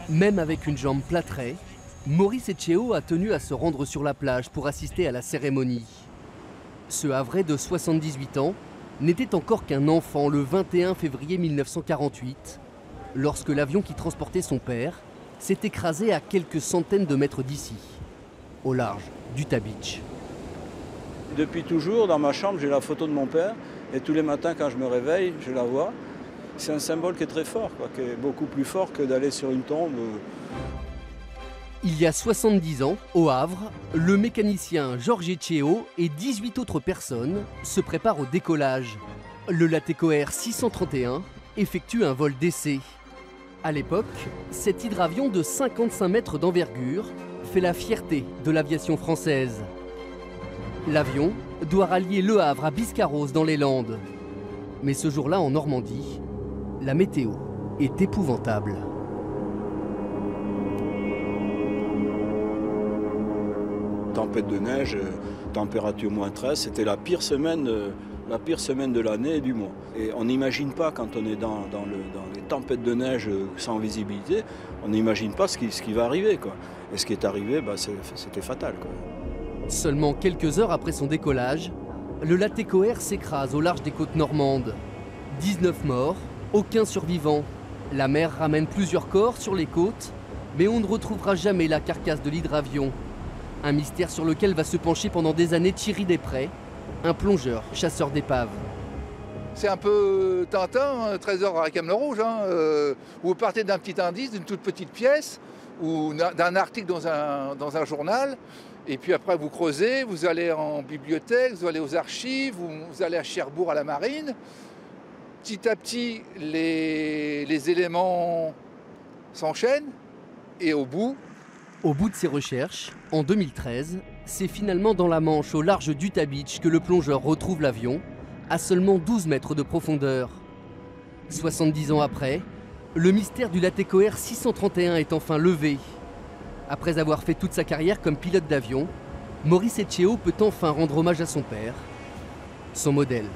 Même avec une jambe plâtrée, Maurice Etcheo a tenu à se rendre sur la plage pour assister à la cérémonie. Ce Havrais de 78 ans n'était encore qu'un enfant le 21 février 1948, lorsque l'avion qui transportait son père s'est écrasé à quelques centaines de mètres d'ici, au large d'Utah Beach. Depuis toujours, dans ma chambre, j'ai la photo de mon père et tous les matins quand je me réveille, je la vois. C'est un symbole qui est très fort, qui est beaucoup plus fort que d'aller sur une tombe. Il y a 70 ans, au Havre, le mécanicien Georges Etcheo et 18 autres personnes se préparent au décollage. Le Latéco Air 631 effectue un vol d'essai. À l'époque, cet hydravion de 55 mètres d'envergure fait la fierté de l'aviation française. L'avion doit rallier Le Havre à Biscarrosse dans les Landes. Mais ce jour-là, en Normandie, la météo est épouvantable. Tempête de neige, température -13, c'était la pire semaine de l'année et du mois. Et on n'imagine pas, quand on est dans les tempêtes de neige sans visibilité, on n'imagine pas ce qui va arriver, quoi. Et ce qui est arrivé, c'était fatal, quoi. Seulement quelques heures après son décollage, le Latéco Air s'écrase au large des côtes normandes. 19 morts, aucun survivant. La mer ramène plusieurs corps sur les côtes, mais on ne retrouvera jamais la carcasse de l'hydravion. Un mystère sur lequel va se pencher pendant des années Thierry Després, un plongeur, chasseur d'épaves. C'est un peu Tintin, Trésor à la Camelot Rouge, où vous partez d'un petit indice, d'une toute petite pièce, ou d'un article dans un journal, et puis après vous creusez, vous allez en bibliothèque, vous allez aux archives, vous allez à Cherbourg à la marine. Petit à petit, les éléments s'enchaînent, et au bout de ses recherches, en 2013, c'est finalement dans la Manche, au large d'Utah Beach, que le plongeur retrouve l'avion, à seulement 12 mètres de profondeur. 70 ans après, le mystère du Latéco Air 631 est enfin levé. Après avoir fait toute sa carrière comme pilote d'avion, Maurice Etcheo peut enfin rendre hommage à son père, son modèle.